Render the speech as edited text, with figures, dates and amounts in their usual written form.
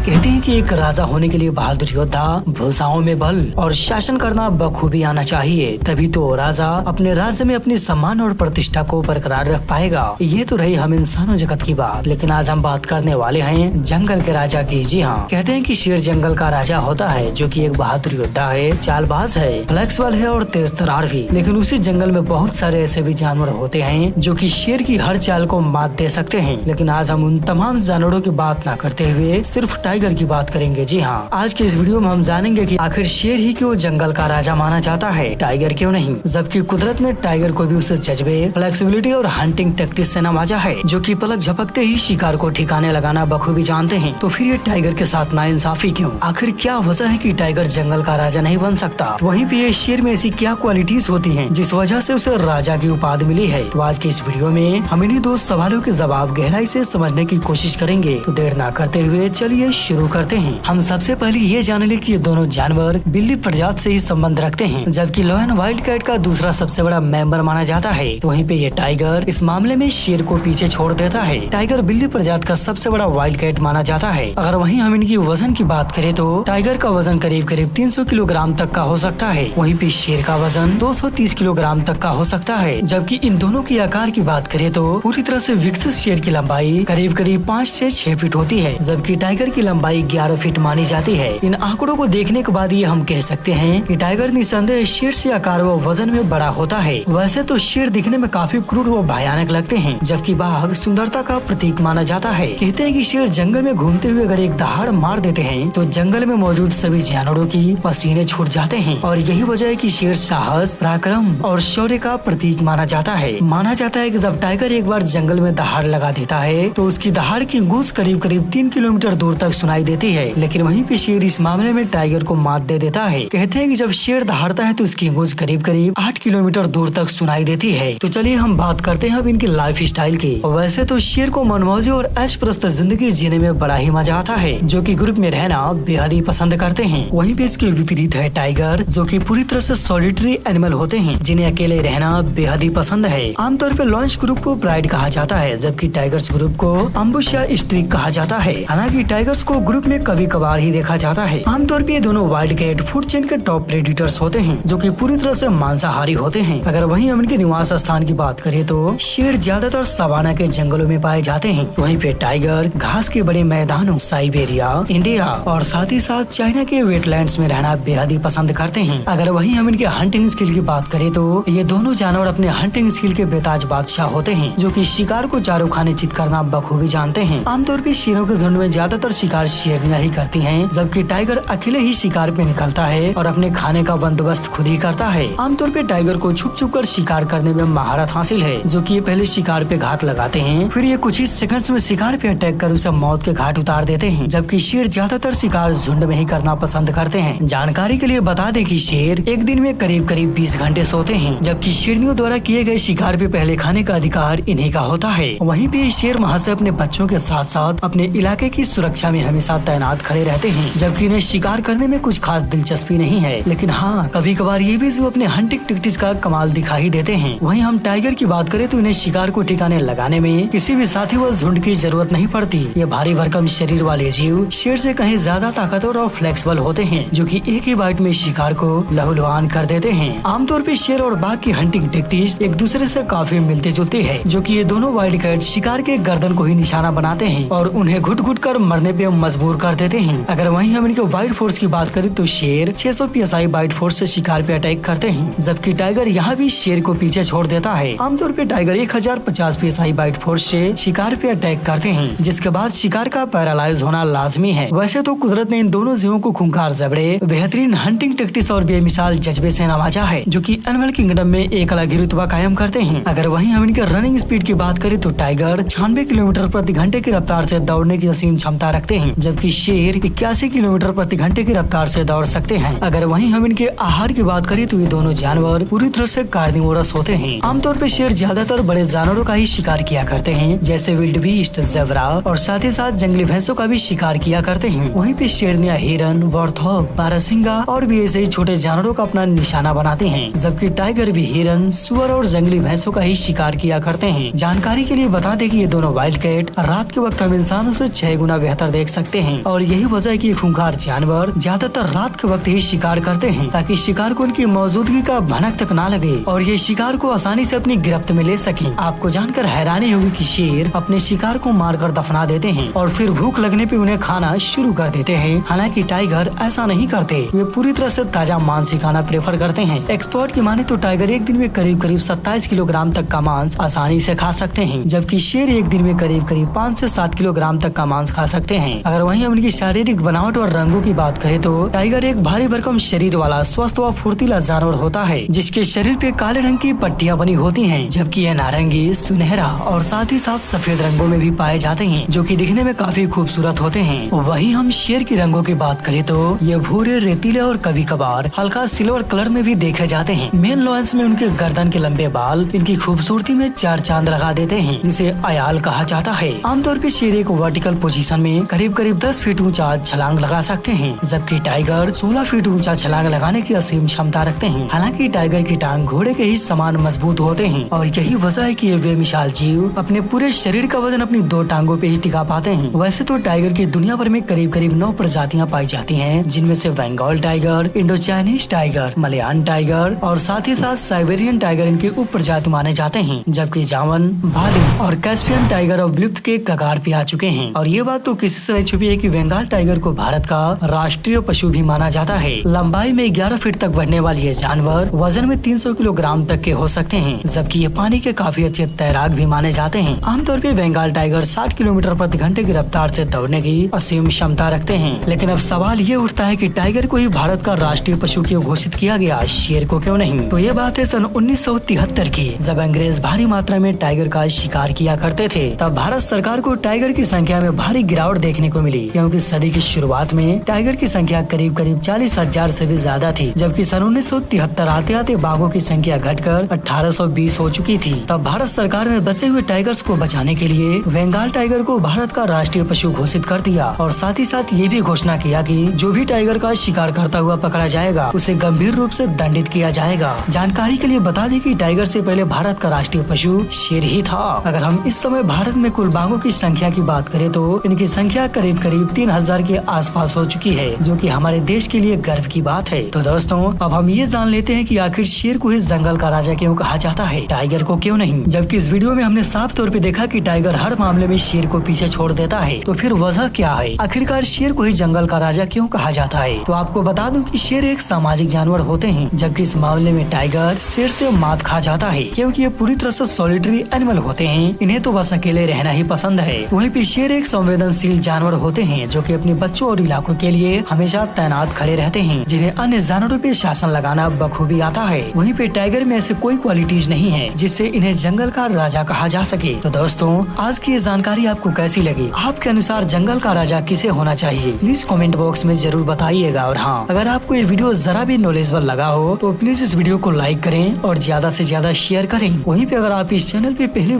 कहते हैं कि एक राजा होने के लिए बहादुर योद्धा, भुजाओं में बल और शासन करना बखूबी आना चाहिए, तभी तो राजा अपने राज्य में अपनी सम्मान और प्रतिष्ठा को बरकरार रख पाएगा। ये तो रही हम इंसानों जगत की बात, लेकिन आज हम बात करने वाले हैं जंगल के राजा की। जी हाँ, कहते हैं कि शेर जंगल का राजा होता है, जो कि एक बहादुर योद्धा है, चालबाज है, फ्लेक्सिबल है और तेज तरार भी। लेकिन उसी जंगल में बहुत सारे ऐसे भी जानवर होते हैं जो कि शेर की हर चाल को मात दे सकते हैं। लेकिन आज हम उन तमाम जानवरों की बात न करते हुए सिर्फ टाइगर की बात करेंगे। जी हाँ, आज के इस वीडियो में हम जानेंगे कि आखिर शेर ही क्यों जंगल का राजा माना जाता है, टाइगर क्यों नहीं, जबकि कुदरत ने टाइगर को भी उसे जज्बे, फ्लेक्सिबिलिटी और हंटिंग टैक्टिक्स से नवाजा है, जो कि पलक झपकते ही शिकार को ठिकाने लगाना बखूबी जानते हैं। तो फिर ये टाइगर के साथ नाइंसाफी क्यों? आखिर क्या वजह है कि टाइगर जंगल का राजा नहीं बन सकता? वहीं पे ये शेर में ऐसी क्या क्वालिटीज होती हैं जिस वजह से उसे राजा की उपाधि मिली है? तो आज के इस वीडियो में हम इन्हीं दो सवालों के जवाब गहराई से समझने की कोशिश करेंगे। तो देर न करते हुए चलिए शुरू करते हैं। हम सबसे पहले ये जान ले कि ये दोनों जानवर बिल्ली प्रजाति से ही संबंध रखते हैं, जबकि लॉयन वाइल्ड कैट का दूसरा सबसे बड़ा मेंबर माना जाता है। तो वहीं पे ये टाइगर इस मामले में शेर को पीछे छोड़ देता है। टाइगर बिल्ली प्रजाति का सबसे बड़ा वाइल्ड कैट माना जाता है। अगर वहीं हम इनकी वजन की बात करें तो टाइगर का वजन करीब 300 किलोग्राम तक का हो सकता है। वहीं पे शेर का वजन 230 किलोग्राम तक का हो सकता है। जबकि इन दोनों की आकार की बात करें तो पूरी तरह से विकसित शेर की लंबाई करीब 5 से 6 फीट होती है, जबकि टाइगर की लंबाई 11 फीट मानी जाती है। इन आंकड़ों को देखने के बाद ये हम कह सकते हैं कि टाइगर निसंदेह शेर से आकार व वजन में बड़ा होता है। वैसे तो शेर दिखने में काफी क्रूर व भयानक लगते हैं, जबकि बाघ सुंदरता का प्रतीक माना जाता है। कहते हैं कि शेर जंगल में घूमते हुए अगर एक दहाड़ मार देते हैं तो जंगल में मौजूद सभी जानवरों की पसीने छूट जाते हैं, और यही वजह है कि शेर साहस, पराक्रम और शौर्य का प्रतीक माना जाता है। माना जाता है कि जब टाइगर एक बार जंगल में दहाड़ लगा देता है तो उसकी दहाड़ की गूंज करीब 3 किलोमीटर दूर तक सुनाई देती है। लेकिन वहीं पे शेर इस मामले में टाइगर को मात दे देता है। कहते हैं कि जब शेर दहाड़ता है तो उसकी गूंज करीब 8 किलोमीटर दूर तक सुनाई देती है। तो चलिए हम बात करते हैं अब इनकी लाइफ स्टाइल की। वैसे तो शेर को मनमौजी और ऐशप्रस्त जिंदगी जीने में बड़ा ही मजा आता है, जो कि ग्रुप में रहना बेहद ही पसंद करते हैं। वहीं पे इसके विपरीत है टाइगर, जो कि पूरी तरह से सॉलिटरी एनिमल होते हैं, जिन्हें अकेले रहना बेहद ही पसंद है। आमतौर पर लॉन्च ग्रुप को प्राइड कहा जाता है, जबकि टाइगर्स ग्रुप को अम्बुश या स्ट्रीक कहा जाता है। हालांकि टाइगर्स को ग्रुप में कभी कभार ही देखा जाता है। आमतौर पर ये दोनों वाइल्ड कैट फूड चेन के टॉप प्रेडिटर्स होते हैं, जो कि पूरी तरह से मांसाहारी होते हैं। अगर वहीं हम इनके निवास स्थान की बात करें तो शेर ज्यादातर सवाना के जंगलों में पाए जाते हैं। वहीं पे टाइगर घास के बड़े मैदानों, साइबेरिया, इंडिया और साथ ही साथ चाइना के वेटलैंड्स में रहना बेहद ही पसंद करते हैं। अगर वहीं हम इनके हंटिंग स्किल की बात करें तो ये दोनों जानवर अपने हंटिंग स्किल के बेताज बादशाह होते हैं, जो कि शिकार को चारों खाने चित करना बखूबी जानते हैं। आमतौर पर शेरों के झुंड में ज्यादातर शिकार शेरनियां ही करती हैं, जबकि टाइगर अकेले ही शिकार पे निकलता है और अपने खाने का बंदोबस्त खुद ही करता है। आमतौर पे टाइगर को छुप छुप कर शिकार करने में महारत हासिल है, जो कि ये पहले शिकार पे घात लगाते हैं, फिर ये कुछ ही सेकंड्स में शिकार पे अटैक कर उसे मौत के घाट उतार देते हैं। जबकि शेर ज्यादातर शिकार झुंड में ही करना पसंद करते हैं। जानकारी के लिए बता दें कि शेर एक दिन में करीब 20 घंटे सोते हैं, जबकि शेरनियों द्वारा किए गए शिकार पे पहले खाने का अधिकार इन्हीं का होता है। वहीं पे शेर महाशय अपने बच्चों के साथ साथ अपने इलाके की सुरक्षा में हमेशा तैनात खड़े रहते हैं, जबकि इन्हें शिकार करने में कुछ खास दिलचस्पी नहीं है। लेकिन हाँ, कभी कभार ये भी जो अपने हंटिंग टैक्टिक्स का कमाल दिखा ही देते हैं। वहीं हम टाइगर की बात करें तो इन्हें शिकार को ठिकाने लगाने में किसी भी साथी व झुंड की जरूरत नहीं पड़ती। ये भारी भरकम शरीर वाले जीव शेर से कहीं ज्यादा ताकतवर और फ्लेक्सिबल होते हैं, जो कि एक ही बाइट में शिकार को लहूलुहान कर देते हैं। आमतौर पर शेर और बाघ की हंटिंग टैक्टिक्स एक दूसरे से काफी मिलती जुलती है, जो कि ये दोनों वाइल्ड कैट शिकार के गर्दन को ही निशाना बनाते हैं और उन्हें घुट घुट कर मरने पे मजबूर कर देते हैं। अगर वहीं हम इनके बाइट फोर्स की बात करें तो शेर 600 psi बाइट फोर्स से शिकार पे अटैक करते हैं, जबकि टाइगर यहाँ भी शेर को पीछे छोड़ देता है। आमतौर पे टाइगर 1050 psi बाइट फोर्स से शिकार पे अटैक करते हैं, जिसके बाद शिकार का पैरालाइज होना लाजमी है। वैसे तो कुदरत ने इन दोनों जीवों को खूंखार जबड़े, बेहतरीन हंटिंग टैक्टिक्स और बेमिसाल जज्बे से नवाजा है, जो कि एनिमल किंगडम में एक अलग ही रुतबा कायम करते हैं। अगर वहीं हम इनके रनिंग स्पीड की बात करें तो टाइगर 96 किलोमीटर प्रति घंटे की रफ्तार से दौड़ने की असीम क्षमता रखते हैं, जबकि शेर 81 किलोमीटर प्रति घंटे की रफ्तार से दौड़ सकते हैं। अगर वहीं हम इनके आहार की बात करें तो ये दोनों जानवर पूरी तरह से कार्निवोरस होते हैं। आमतौर पर शेर ज्यादातर बड़े जानवरों का ही शिकार किया करते हैं, जैसे विल्ड बीस्ट, ज़ेब्रा और साथ ही साथ जंगली भैंसों का भी शिकार किया करते हैं। वहीं पे शेरनियां हिरन, वॉर्थॉग, बारहसिंगा और भी ऐसे ही छोटे जानवरों का अपना निशाना बनाते हैं, जबकि टाइगर भी हिरन, सुअर और जंगली भैंसों का ही शिकार किया करते हैं। जानकारी के लिए बता दें कि ये दोनों वाइल्ड कैट रात के वक्त हम इंसानों से 6 गुना बेहतर देख सकते हैं। और यही वजह है कि खूंखार जानवर ज्यादातर रात के वक्त ही शिकार करते हैं, ताकि शिकार को उनकी मौजूदगी का भनक तक ना लगे और ये शिकार को आसानी से अपनी गिरफ्त में ले सके। आपको जानकर हैरानी होगी कि शेर अपने शिकार को मारकर दफना देते हैं और फिर भूख लगने पे उन्हें खाना शुरू कर देते हैं। हालांकि टाइगर ऐसा नहीं करते, वे पूरी तरह से ताजा मांस ही खाना प्रेफर करते हैं। एक्सपर्ट की माने तो टाइगर एक दिन में करीब 27 किलोग्राम तक का मांस आसानी से खा सकते हैं, जबकि शेर एक दिन में करीब 5 से 7 किलोग्राम तक का मांस खा सकते हैं। अगर वहीं उनकी शारीरिक बनावट और रंगों की बात करें तो टाइगर एक भारी भरकम शरीर वाला स्वस्थ व फुर्तीला जानवर होता है, जिसके शरीर पे काले रंग की पट्टियां बनी होती हैं, जबकि ये नारंगी, सुनहरा और साथ ही साथ सफेद रंगों में भी पाए जाते हैं, जो कि दिखने में काफी खूबसूरत होते हैं। वहीं हम शेर की रंगों की बात करें तो ये भूरे, रेतीले और कभी कभार हल्का सिल्वर कलर में भी देखे जाते हैं। मेन लॉयंस में उनके गर्दन के लंबे बाल इनकी खूबसूरती में 4 चांद लगा देते हैं, जिसे अयाल कहा जाता है। आमतौर पे शेर एक वर्टिकल पोजीशन में करीब 10 फीट ऊंचा छलांग लगा सकते हैं, जबकि टाइगर 16 फीट ऊंचा छलांग लगाने की असीम क्षमता रखते हैं। हालांकि टाइगर की टांग घोड़े के ही समान मजबूत होते हैं और यही वजह है कि ये बेमिसाल जीव अपने पूरे शरीर का वजन अपनी 2 टांगों पे ही टिका पाते हैं। वैसे तो टाइगर की दुनिया भर में करीब 9 प्रजातियां पाई जाती हैं, जिनमें से Bengal tiger, Indo Chinese tiger, Malayan tiger और साथ ही साथ साइबेरियन टाइगर इनके उप प्रजाति माने जाते हैं, जबकि जावन, भालू और कैस्पियन टाइगर अब विलुप्त के कगार पे आ चुके हैं। और ये बात तो किसी से नहीं छुपी है कि बंगाल टाइगर को भारत का राष्ट्रीय पशु भी माना जाता है। लंबाई में 11 फीट तक बढ़ने वाली ये जानवर वजन में 300 किलोग्राम तक के हो सकते हैं, जबकि ये पानी के काफी अच्छे तैराक भी माने जाते हैं। आमतौर पे बंगाल टाइगर 60 किलोमीटर प्रति घंटे की रफ्तार से दौड़ने की असीम क्षमता रखते हैं। लेकिन अब सवाल ये उठता है कि टाइगर को ही भारत का राष्ट्रीय पशु क्यों घोषित किया गया, शेर को क्यों नहीं? तो ये बात है सन 1973 की, जब अंग्रेज भारी मात्रा में टाइगर का शिकार किया करते थे। तब भारत सरकार को टाइगर की संख्या में भारी गिरावट देखने को मिली, क्योंकि सदी की शुरुआत में टाइगर की संख्या करीब 40,000 से भी ज्यादा थी, जबकि सन 1973 आते आते बाघों की संख्या घटकर 1820 हो चुकी थी। तब भारत सरकार ने बचे हुए टाइगर्स को बचाने के लिए बंगाल टाइगर को भारत का राष्ट्रीय पशु घोषित कर दिया और साथ ही साथ ये भी घोषणा किया कि जो भी टाइगर का शिकार करता हुआ पकड़ा जाएगा उसे गंभीर रूप से दंडित किया जाएगा। जानकारी के लिए बता दें कि टाइगर से पहले भारत का राष्ट्रीय पशु शेर ही था। अगर हम इस समय भारत में कुल बाघों की संख्या की बात करें तो इनकी संख्या करीब 3000 के आसपास हो चुकी है, जो कि हमारे देश के लिए गर्व की बात है। तो दोस्तों, अब हम ये जान लेते हैं कि आखिर शेर को इस जंगल का राजा क्यों कहा जाता है, टाइगर को क्यों नहीं। जबकि इस वीडियो में हमने साफ तौर पे देखा कि टाइगर हर मामले में शेर को पीछे छोड़ देता है, तो फिर वजह क्या है? आखिरकार शेर को ही जंगल का राजा क्यों कहा जाता है? तो आपको बता दूं कि शेर एक सामाजिक जानवर होते हैं, जबकि इस मामले में टाइगर शेर से मात खा जाता है, क्योंकि ये पूरी तरह से सॉलिटरी एनिमल होते हैं। इन्हें तो बस अकेले रहना ही पसंद है। वहीं पे शेर एक संवेदनशील जानवर होते हैं, जो कि अपने बच्चों और इलाकों के लिए हमेशा तैनात खड़े रहते हैं, जिन्हें अन्य जानवरों पे शासन लगाना बखूबी आता है। वहीं पे टाइगर में ऐसे कोई क्वालिटीज नहीं है जिससे इन्हें जंगल का राजा कहा जा सके। तो दोस्तों, आज की ये जानकारी आपको कैसी लगी? आपके अनुसार जंगल का राजा किसे होना चाहिए? प्लीज कमेंट बॉक्स में जरूर बताइएगा। और हाँ, अगर आपको ये वीडियो जरा भी नॉलेजेबल लगा हो तो प्लीज इस वीडियो को लाइक करें और ज्यादा से ज्यादा शेयर करें। वहीं पे अगर आप इस चैनल पे पहले